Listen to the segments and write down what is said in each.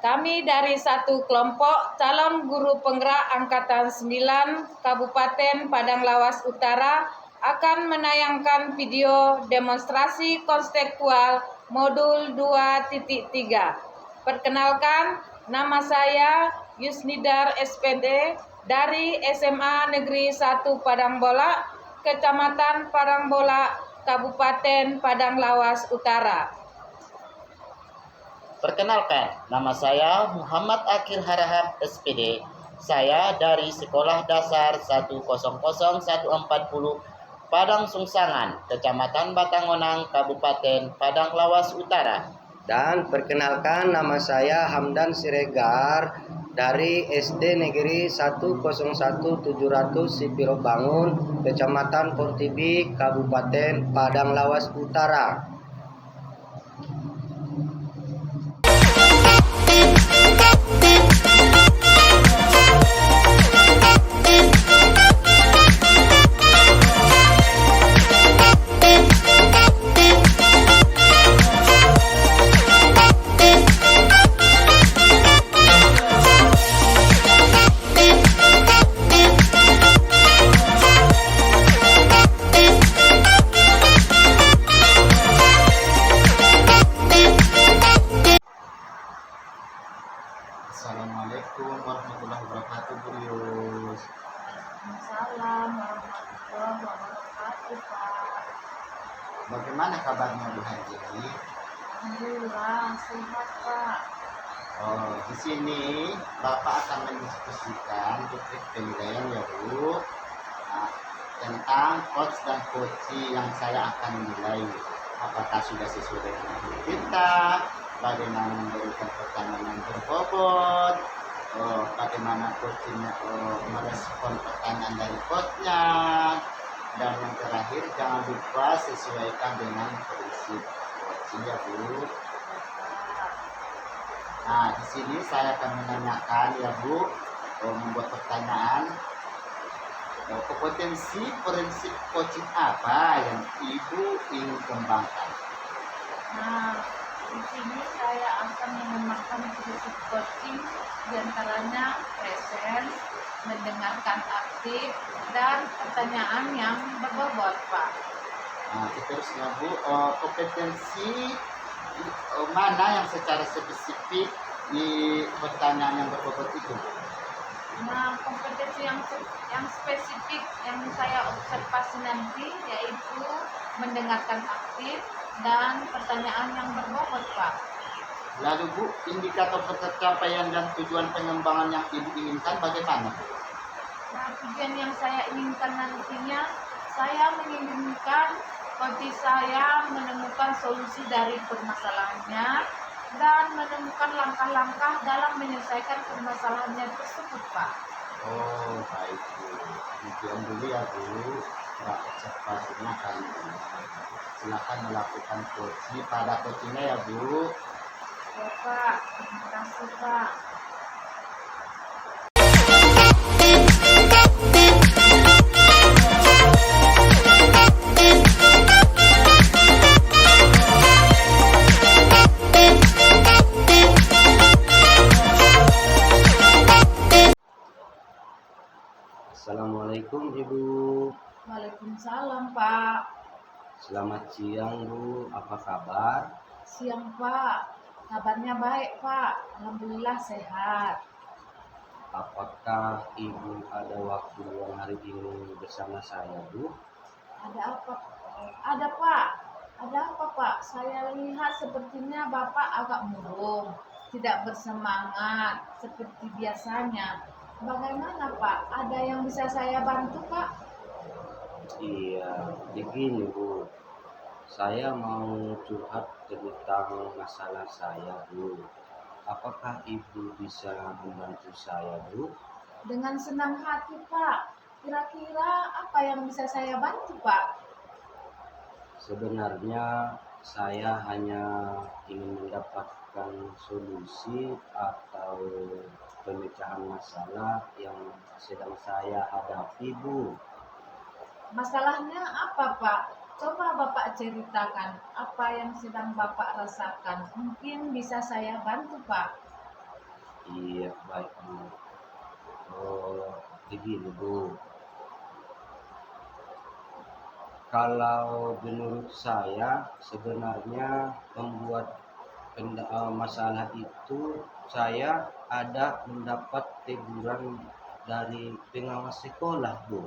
Kami dari satu kelompok calon guru penggerak Angkatan 9 Kabupaten Padang Lawas Utara akan menayangkan video demonstrasi konseptual modul 2.3. Perkenalkan, nama saya Yusnidar SPD dari SMA Negeri 1 Padangbola, Kecamatan Padangbola, Kabupaten Padang Lawas Utara. Perkenalkan, nama saya Muhammad Akhil Harahap SPD. Saya dari Sekolah Dasar 1001440 Padang Sungsangan, Kecamatan Batangonang, Kabupaten Padang Lawas Utara. Dan perkenalkan, nama saya Hamdan Siregar dari SD Negeri 101 700 Sipiro Bangun, Kecamatan Portibi, Kabupaten Padang Lawas Utara. Assalamualaikum warahmatullahi wabarakatuh, Bu Yus. Waalaikumsalam warahmatullahi wabarakatuh, Pak. Bagaimana kabarnya Bu hari ini? Alhamdulillah sehat, Pak. Di sini Bapak akan mendiskusikan topik penilaian ya Bu, tentang coach dan coaching yang saya akan nilai. Apakah sudah sesuai dengan kita? Bagaimana memberikan pertanyaan yang berbobot? Bagaimana coachingnya merespon pertanyaan dari coachnya? Dan yang terakhir, jangan lupa sesuaikan dengan prinsip coaching ya Bu. Nah, di sini saya akan menanyakan ya Bu, membuat pertanyaan, kompetensi prinsip coaching apa yang Ibu ingin kembangkan? Nah, di sini saya akan mengembangkan prinsip coaching, diantaranya presence, mendengarkan aktif, dan pertanyaan yang berbobot, Pak. Nah, terusnya Bu, kompetensi mana yang secara spesifik di pertanyaan yang berbobot itu? Nah, kompetensi yang spesifik yang saya observasi nanti yaitu mendengarkan aktif dan pertanyaan yang berbobot, Pak. Lalu Bu, indikator pencapaian dan tujuan pengembangan yang Ibu inginkan bagaimana? Nah, tujuan yang saya inginkan nantinya, saya menginginkan coach saya menemukan solusi dari permasalahannya dan menemukan langkah-langkah dalam menyelesaikan permasalahannya tersebut, Pak. Oh, baik Bu. Demikian dulu ya Bu, observasinya kali ini. Silakan melakukan coaching pada coachingnya ya Bu. Ya, Pak. Terima kasih, Pak. Assalamualaikum Ibu. Waalaikumsalam, Pak. Selamat siang Bu, apa kabar? Siang, Pak. Kabarnya baik, Pak. Alhamdulillah sehat. Apakah Ibu ada waktu yang hari ini bersama saya Bu? Ada apa? Ada, Pak. Ada apa, Pak? Saya lihat sepertinya Bapak agak murung, tidak bersemangat seperti biasanya. Bagaimana, Pak? Ada yang bisa saya bantu, Pak? Iya, begini Bu. Saya mau curhat tentang masalah saya Bu. Apakah Ibu bisa membantu saya Bu? Dengan senang hati, Pak. Kira-kira apa yang bisa saya bantu, Pak? Sebenarnya saya hanya ingin mendapatkan solusi atau pemecahan masalah yang sedang saya hadapi Bu. Masalahnya apa, Pak? Coba Bapak ceritakan apa yang sedang Bapak rasakan. Mungkin bisa saya bantu, Pak. Iya, baik Bu. Oh, begini Bu. Kalau menurut saya sebenarnya membuat masalah itu saya ada mendapat teguran dari pengawas sekolah Bu.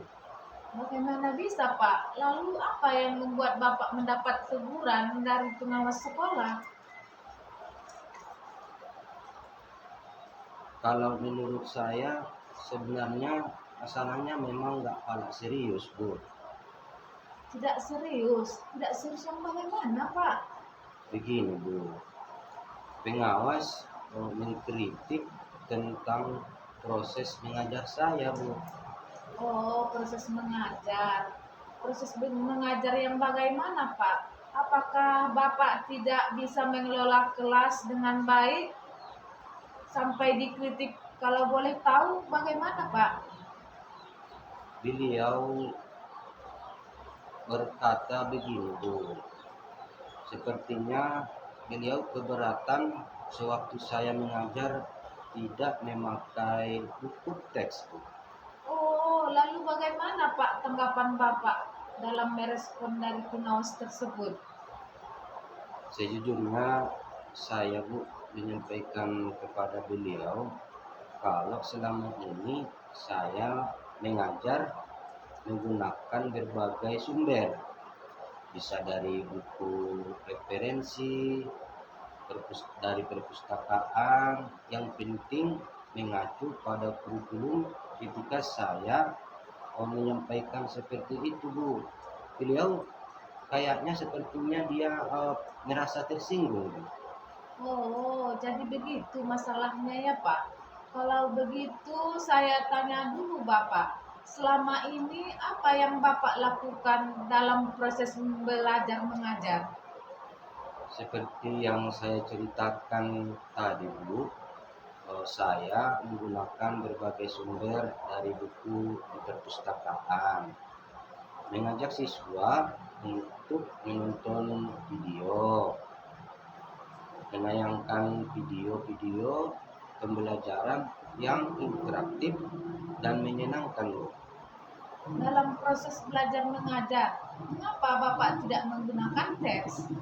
Bagaimana bisa, Pak? Lalu apa yang membuat Bapak mendapat teguran dari pengawas sekolah? Kalau menurut saya sebenarnya masalahnya memang nggak kalah serius Bu. Tidak serius. Tidak serius yang bagaimana, Pak? Begini Bu, pengawas mengkritik tentang proses mengajar saya Bu. Oh, proses mengajar. Proses mengajar yang bagaimana, Pak? Apakah Bapak tidak bisa mengelola kelas dengan baik sampai dikritik? Kalau boleh tahu bagaimana, Pak? Beliau berkata begini Bu, sepertinya beliau keberatan sewaktu saya mengajar tidak memakai buku teks Bu. Oh, lalu bagaimana, Pak, tanggapan Bapak dalam merespon dari pengawas tersebut? Sejujurnya saya Bu menyampaikan kepada beliau kalau selama ini saya mengajar menggunakan berbagai sumber, bisa dari buku referensi, dari perpustakaan, yang penting mengacu pada kurikulum. Ketika saya menyampaikan seperti itu Bu, beliau kayaknya sepertinya dia merasa tersinggung Bu. Oh, jadi begitu masalahnya ya, Pak. Kalau begitu, saya tanya dulu Bapak. Selama ini apa yang Bapak lakukan dalam proses belajar mengajar? Seperti yang saya ceritakan tadi Bu, saya menggunakan berbagai sumber dari buku di perpustakaan, mengajak siswa untuk menonton video, menayangkan video-video pembelajaran yang interaktif dan menyenangkan Bu. Dalam proses belajar mengajar, mengapa Bapak tidak menggunakan teks?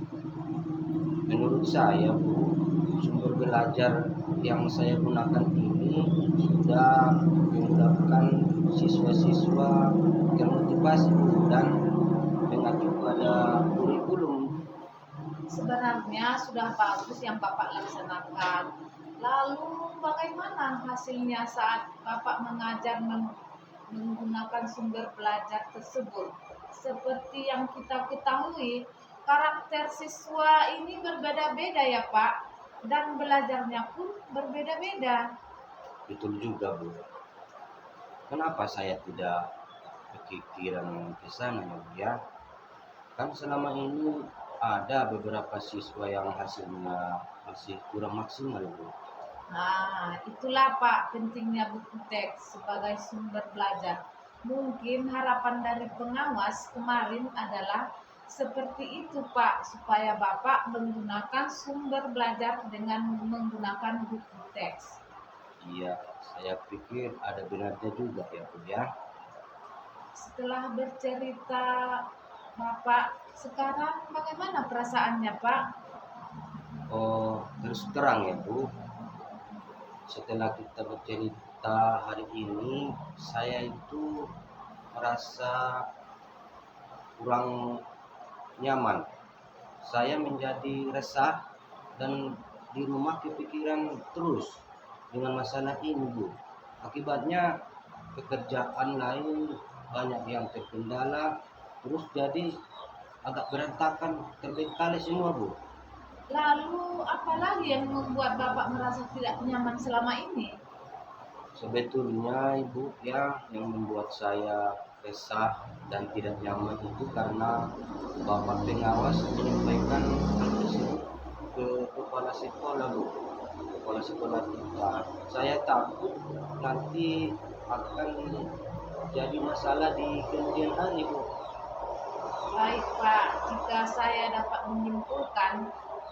Menurut saya Bu, sumber belajar yang saya gunakan ini sudah menyebabkan siswa-siswa termotivasi Bu, dan mengacu pada kurikulum. Sebenarnya sudah bagus yang Bapak laksanakan. Lalu bagaimana hasilnya saat Bapak mengajar menggunakan sumber belajar tersebut? Seperti yang kita ketahui, karakter siswa ini berbeda-beda ya Pak, dan belajarnya pun berbeda-beda. Betul juga Bu. Kenapa saya tidak kepikiran ke sana ya Bu ya? Kan selama ini ada beberapa siswa yang hasilnya masih kurang maksimal Bu. Nah, itulah Pak pentingnya buku teks sebagai sumber belajar. Mungkin harapan dari pengawas kemarin adalah seperti itu Pak, supaya Bapak menggunakan sumber belajar dengan menggunakan buku teks. Iya, saya pikir ada benarnya juga ya Bu ya. Setelah bercerita Bapak, sekarang bagaimana perasaannya Pak? Oh, terus terang ya Bu, setelah kita bercerita hari ini, saya itu merasa kurang nyaman. Saya menjadi resah dan di rumah kepikiran terus dengan masalah ini Bu. Akibatnya pekerjaan lain banyak yang terkendala, terus jadi agak berantakan, terbengkalai semua Bu. Lalu apa lagi yang membuat Bapak merasa tidak nyaman selama ini? Sebetulnya Ibu ya, yang membuat saya resah dan tidak nyaman itu karena Bapak pengawas menyampaikan hal tersebut ke kepala sekolah Bu, kepala sekolah kita. Saya takut nanti akan jadi masalah di kemudian hari Bu. Baik Pak, jika saya dapat menyimpulkan,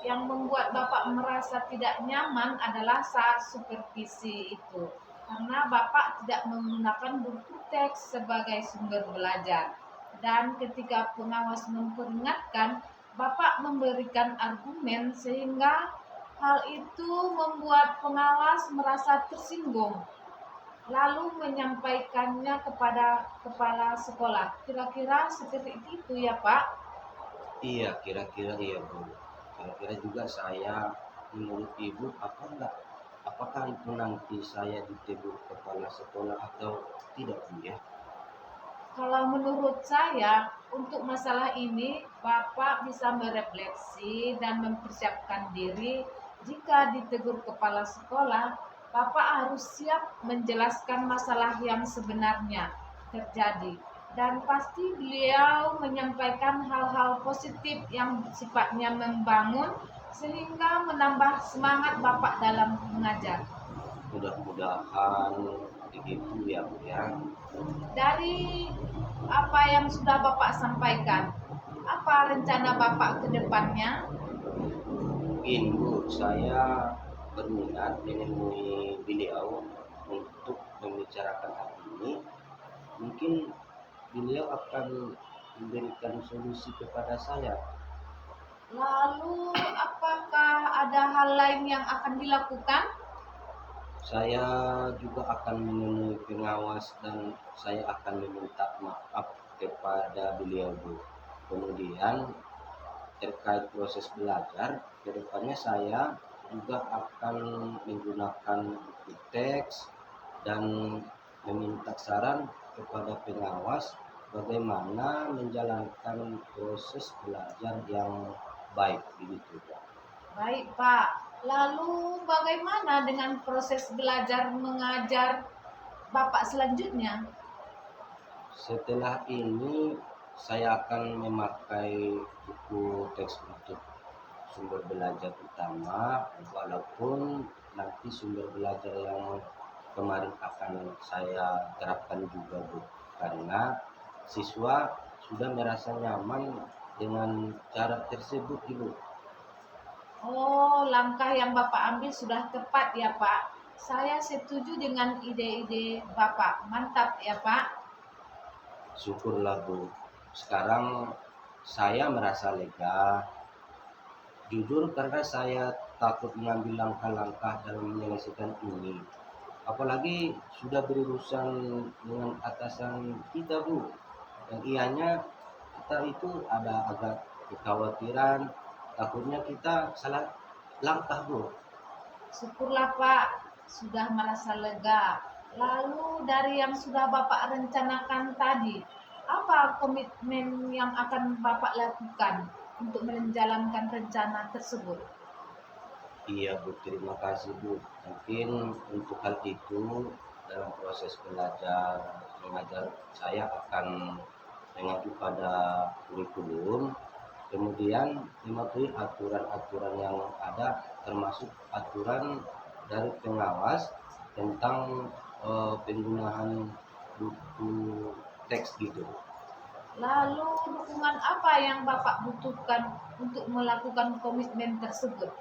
yang membuat Bapak merasa tidak nyaman adalah saat supervisi itu. Karena Bapak tidak menggunakan buku teks sebagai sumber belajar. Dan ketika pengawas memperingatkan, Bapak memberikan argumen sehingga hal itu membuat pengawas merasa tersinggung, lalu menyampaikannya kepada kepala sekolah. Kira-kira seperti itu ya Pak? Iya, kira-kira iya Bu. Kira-kira juga saya menurut Ibu apakah itu nanti saya ditegur kepala sekolah atau tidak Bu ya? Kalau menurut saya, untuk masalah ini, Bapak bisa merefleksi dan mempersiapkan diri. Jika ditegur kepala sekolah, Bapak harus siap menjelaskan masalah yang sebenarnya terjadi. Dan pasti beliau menyampaikan hal-hal positif yang sifatnya membangun, sehingga menambah semangat Bapak dalam mengajar. Mudah-mudahan begitu ya Bu ya. Dari apa yang sudah Bapak sampaikan, apa rencana Bapak ke depannya? Mungkin Bu, saya berminat menemui beliau untuk membicarakan hal ini. Mungkin beliau akan memberikan solusi kepada saya. Lalu, apakah ada hal lain yang akan dilakukan? Saya juga akan menemui pengawas dan saya akan meminta maaf kepada beliau Bu. Kemudian terkait proses belajar, kedepannya saya juga akan menggunakan buku teks dan meminta saran kepada pengawas bagaimana menjalankan proses belajar yang baik begitu Pak. Baik, Pak. Lalu, bagaimana dengan proses belajar mengajar Bapak selanjutnya? Setelah ini saya akan memakai buku teks untuk sumber belajar utama, walaupun nanti sumber belajar yang kemarin akan saya terapkan juga Bu, karena siswa sudah merasa nyaman dengan cara tersebut Ibu. Oh, langkah yang Bapak ambil sudah tepat ya, Pak. Saya setuju dengan ide-ide Bapak. Mantap ya, Pak. Syukurlah Bu, sekarang saya merasa lega. Jujur karena saya takut mengambil langkah-langkah dalam menyelesaikan ini. Apalagi sudah berurusan dengan atasan kita Bu. Yang ianya kita itu ada agak kekhawatiran, takutnya kita salah langkah Bu. Syukurlah Pak, sudah merasa lega. Lalu dari yang sudah Bapak rencanakan tadi, apa komitmen yang akan Bapak lakukan untuk menjalankan rencana tersebut? Iya Bu, terima kasih Bu. Mungkin untuk hal itu dalam proses belajar mengajar saya akan mengacu pada kurikulum, kemudian mematuhi aturan-aturan yang ada termasuk aturan dari pengawas tentang penggunaan buku teks gitu. Lalu dukungan apa yang Bapak butuhkan untuk melakukan komitmen tersebut?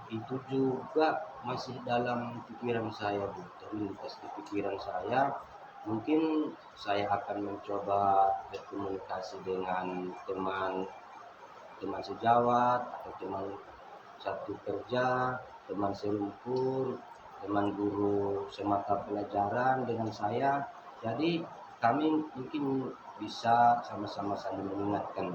Itu juga masih dalam pikiran saya Bu, terlintas di pikiran saya. Mungkin saya akan mencoba berkomunikasi dengan teman sejawat atau teman satu kerja, teman serumpun, teman guru semata pelajaran dengan saya. Jadi kami mungkin bisa sama-sama saling mengingatkan.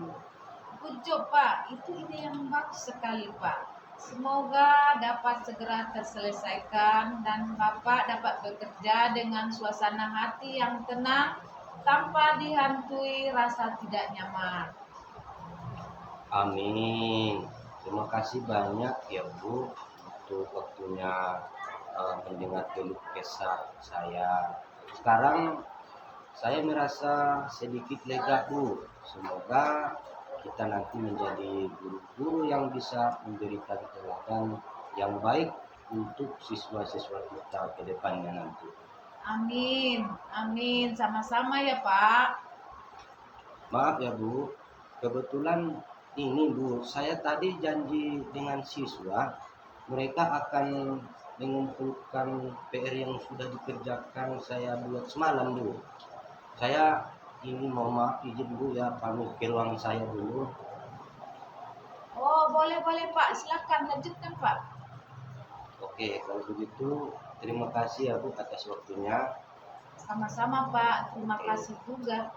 Good job Pak, itu ide yang bagus sekali Pak. Semoga dapat segera terselesaikan dan Bapak dapat bekerja dengan suasana hati yang tenang tanpa dihantui rasa tidak nyaman. Amin. Terima kasih banyak ya Bu untuk waktunya mendengar keluh kesah saya. Sekarang saya merasa sedikit lega Bu. Semoga kita nanti menjadi guru-guru yang bisa memberikan teladan yang baik untuk siswa-siswa kita ke depannya nanti. Amin, sama-sama ya Pak. Maaf ya Bu, kebetulan Ini Bu, saya tadi janji dengan siswa, mereka akan mengumpulkan PR yang sudah dikerjakan saya buat semalam Bu. Saya ini mohon maaf izin Bu ya, pamit ke ruang saya dulu. Oh, boleh Pak, silakan lanjutkan Pak. Oke, kalau begitu terima kasih ya Bu atas waktunya. Sama-sama Pak, terima kasih juga.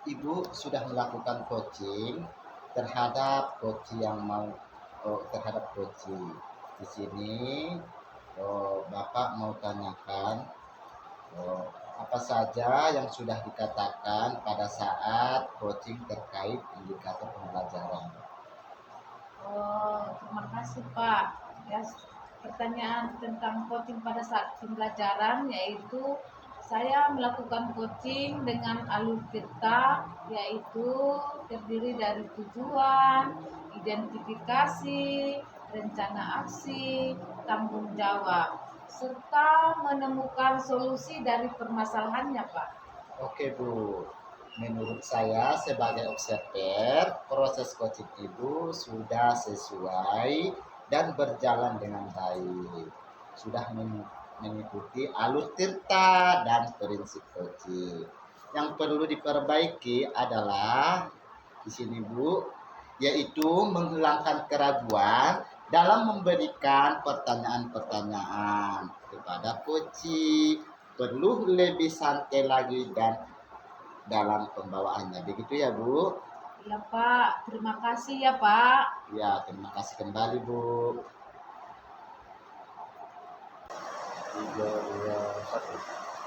Ibu sudah melakukan coaching terhadap coach yang mau terhadap coaching. Di sini Bapak mau tanyakan apa saja yang sudah dikatakan pada saat coaching terkait indikator pembelajaran. Oh, terima kasih Pak. Ya, pertanyaan tentang coaching pada saat pembelajaran yaitu saya melakukan coaching dengan alur peta yaitu terdiri dari tujuan, identifikasi, rencana aksi, tanggung jawab, serta menemukan solusi dari permasalahannya, Pak. Oke Bu, menurut saya sebagai observer, proses coaching Ibu sudah sesuai dan berjalan dengan baik. Sudah mengikuti alur tirta dan prinsip coaching. Yang perlu diperbaiki adalah di sini Bu, yaitu menghilangkan keraguan dalam memberikan pertanyaan-pertanyaan kepada coaching. Perlu lebih santai lagi dan dalam pembawaannya. Begitu ya Bu? Ya Pak, terima kasih ya Pak. Ya, terima kasih kembali Bu. 3, 2,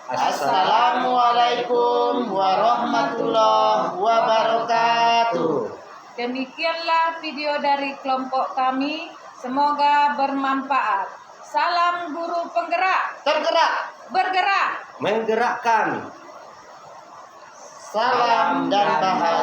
1. Assalamualaikum warahmatullahi wabarakatuh. Demikianlah video dari kelompok kami. Semoga bermanfaat. Salam guru penggerak. Tergerak, Bergerak. Menggerakkan. salam dan bahagia.